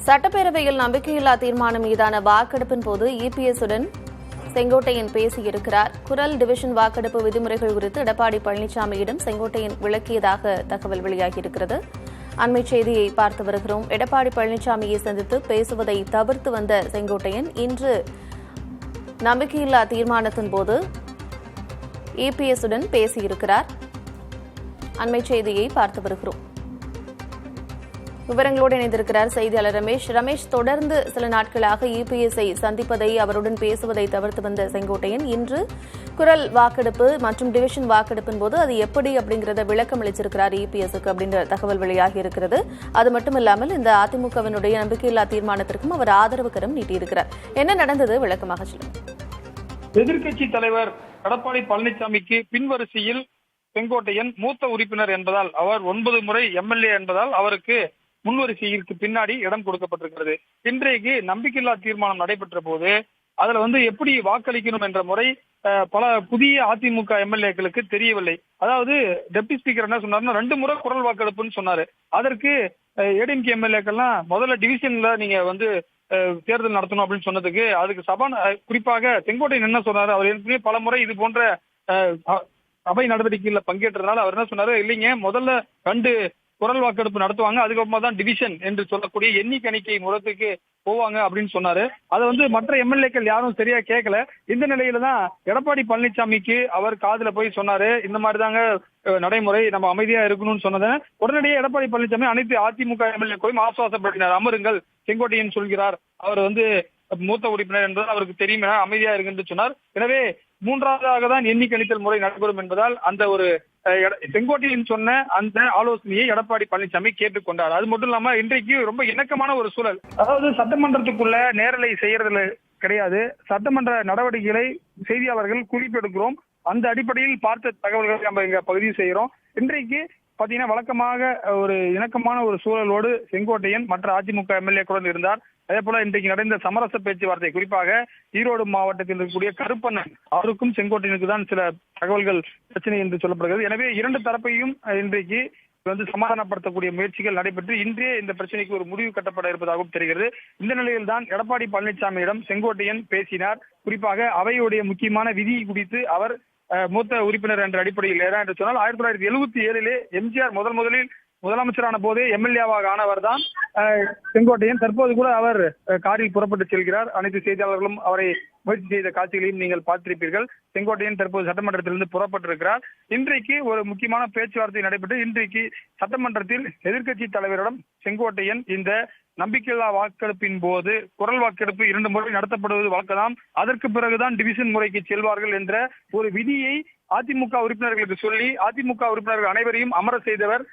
சட்டப்பேரவையில் நம்பிக்கையில்லா தீர்மானம் மீதான வாக்கெடுப்பின் போது இபிஎஸ்-உடன் செங்கோட்டையன் பேசியிருக்கிறார். குரல் டிவிஷன் வாக்கெடுப்பு விதிமுறைகள் குறித்து எடப்பாடி பழனிசாமியிடம் செங்கோட்டையன் விளக்கியதாக தகவல் வெளியாகியிருக்கிறது. அண்மை செய்தியை பார்த்து வருகிறோம். எடப்பாடி பழனிசாமியை சந்தித்து பேசுவதை தவிர்த்து வந்த செங்கோட்டையன் இன்று நம்பிக்கையில்லா தீர்மானத்தின் போது இபிஎஸ்-உடன் பேசியிருக்கிறார். அண்மை செய்தியை பார்த்து வருகிறோம். விவரங்களோடு இணைந்திருக்கிறார் செய்தியாளர் ரமேஷ். ரமேஷ், தொடர்ந்து சில நாட்களாக இபிஎஸ்ஐ சந்திப்பதை, அவருடன் பேசுவதை தவிர்த்து வந்த செங்கோட்டையன் இன்று குரல் வாக்கெடுப்பு மற்றும் டிவிஷன் வாக்கெடுப்பின் போது அது எப்படி அப்படிங்கிறத விளக்கம் அளிச்சிருக்கிறார் இபிஎஸ்க்கு அப்படின்ற தகவல் வெளியாகி இருக்கிறது. அது மட்டுமில்லாமல் இந்த அதிமுகவினுடைய நம்பிக்கையில்லா தீர்மானத்திற்கும் அவர் ஆதரவு கரம் நீட்டியிருக்கிறார். என்ன நடந்தது, விளக்கமாக சொல்லுங்கள். எதிர்க்கட்சி தலைவர் எடப்பாடி பழனிசாமிக்கு பின்வரிசையில் செங்கோட்டையன் மூத்த உறுப்பினர் என்பதால், அவர் 9 முறை எம்எல்ஏ என்பதால் அவருக்கு முன்வரிசைக்கு பின்னாடி இடம் கொடுக்கப்பட்டிருக்கிறது. இன்றைக்கு நம்பிக்கையில்லா தீர்மானம் நடைபெற்ற போது அதுல எப்படி வாக்களிக்கணும் என்ற முறை பல புதிய அதிமுக எம்எல்ஏக்களுக்கு தெரியவில்லை. அதாவது டெப்டி ஸ்பீக்கர் என்ன சொன்னாருன்னா 2 முறை குரல் வாக்கெடுப்புன்னு சொன்னாரு. அதற்கு ஏடிஎம்கே எம்எல்ஏக்கள்லாம் முதல்ல டிவிஷன்ல நீங்க தேர்தல் நடத்தணும் அப்படின்னு சொன்னதுக்கு அதுக்கு குறிப்பாக செங்கோட்டையன் என்ன சொன்னாரு, அவர் ஏற்கனவே பல முறை இது போன்ற சபை நடவடிக்கைகள்ல பங்கேற்றதுனால அவர் என்ன சொன்னாரு, இல்லைங்க முதல்ல 2 குரல் வாக்கெடுப்பு நடத்துவாங்க, அதுக்கப்புறமா தான் டிவிஷன் என்று சொல்லக்கூடிய எண்ணிக்கை முறைக்கு போவாங்க அப்படின்னு சொன்னாரு. அதை மற்ற எம்எல்ஏக்கள் யாரும் சரியா கேட்கல. இந்த நிலையில தான் எடப்பாடி பழனிசாமிக்கு அவர் காதுல போய் சொன்னாரு, இந்த மாதிரி தாங்க நடைமுறை, நம்ம அமைதியா இருக்கணும்னு சொன்னதை உடனடியே எடப்பாடி பழனிசாமி அனைத்து அதிமுக எம்எல்ஏக்களையும் ஆசுவாசப்படுத்தினார். அமருங்கள், செங்கோட்டையன் சொல்கிறார், அவர் மூத்த உறுப்பினர் என்பதால் அவருக்கு தெரியும் என அமைதியா இருக்குன்னு சொன்னார். எனவே 3வதாக தான் எண்ணிக்கணித்தல் முறை நடைபெறும் என்பதால் அந்த ஒரு செங்கோட்டையன் சொன்ன அந்த ஆலோசனையை எடப்பாடி பழனிசாமி கேட்டுக்கொண்டார். அது மட்டும் இல்லாம இன்றைக்கு ரொம்ப இணக்கமான ஒரு சூழல். அதாவது சட்டமன்றத்துக்குள்ள நேரலை செய்யறதுல கிடையாது, சட்டமன்ற நடவடிக்கைகளை செய்தியாளர்கள் குறிப்பெடுக்கிறோம். அந்த அடிப்படையில் பார்த்த தகவல்களை நம்ம இங்க பதிவு செய்யறோம். இன்றைக்கு பாத்தீங்கன்னா வழக்கமாக ஒரு இணக்கமான ஒரு சூழலோடு செங்கோட்டையன் மற்ற அதிமுக எம்எல்ஏக்களுடன் இருந்தார். அதே போல இன்றைக்கு நடந்த சமரச பேச்சுவார்த்தை, குறிப்பாக ஈரோடு மாவட்டத்தில் இருக்கக்கூடிய கருப்பண்ணன் அவருக்கும் செங்கோட்டையனுக்கு தான் சில தகவல்கள் பிரச்சனை என்று சொல்லப்படுகிறது. எனவே 2 தரப்பையும் இன்றைக்கு சமாதானப்படுத்தக்கூடிய முயற்சிகள் நடைபெற்று இன்றே இந்த பிரச்சனைக்கு ஒரு முடிவு கட்டப்பட இருப்பதாகவும் தெரிகிறது. இந்த நிலையில் தான் எடப்பாடி பழனிசாமியிடம் செங்கோட்டையன் பேசினார். குறிப்பாக அவையுடைய முக்கியமான விதி குறித்து அவர் மூத்த உறுப்பினர் என்ற அடிப்படையில் என்று சொன்னால் 1977 எம்ஜிஆர் முதலில் முதலமைச்சரான போதே எம்எல்ஏவாக ஆனவர் தான் செங்கோட்டையன். தற்போது கூட அவர் காரில் புறப்பட்டு செல்கிறார். அனைத்து செய்தியாளர்களும் அவரை முயற்சி செய்த காட்சிகளையும் நீங்கள் பார்த்திருப்பீர்கள். செங்கோட்டையன் தற்போது சட்டமன்றத்திலிருந்து புறப்பட்டிருக்கிறார். இன்றைக்கு ஒரு முக்கியமான பேச்சுவார்த்தை நடைபெற்று இன்றைக்கு சட்டமன்றத்தில் எதிர்க்கட்சி தலைவரிடம் செங்கோட்டையன் இந்த நம்பிக்கையில்லா வாக்கெடுப்பின் போது குரல் வாக்கெடுப்பு 2 முறை நடத்தப்படுவது வழக்கம், அதற்கு பிறகுதான் டிவிஷன் முறைக்கு செல்வார்கள் என்ற ஒரு விதியை அதிமுக உறுப்பினர்களுக்கு சொல்லி அதிமுக உறுப்பினர்கள் அனைவரையும் அமர செய்தவர்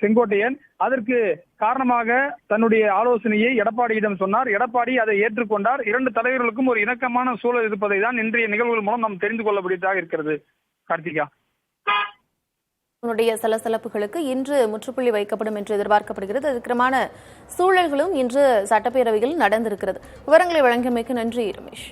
செங்கோட்டையன். அதற்கு காரணமாக தன்னுடைய ஆலோசனையை எடப்பாடியிடம் சொன்னார். எடப்பாடி அதை ஏற்றுக்கொண்டார். 2 தலைவர்களுக்கும் ஒரு இணக்கமான சூழல் இருப்பதை தான் இன்றைய நிகழ்வுகள் மூலம் நாம் தெரிந்து கொள்ளக்கூடியதாக இருக்கிறது. கார்த்திகா, சலசலப்புகளுக்கு இன்று முற்றுப்புள்ளி வைக்கப்படும் என்று எதிர்பார்க்கப்படுகிறது. அதுக்கமான சூழல்களும் இன்று சட்டப்பேரவையில் நடந்திருக்கிறது. விவரங்களை வழங்கியமைக்கு நன்றி ரமேஷ்.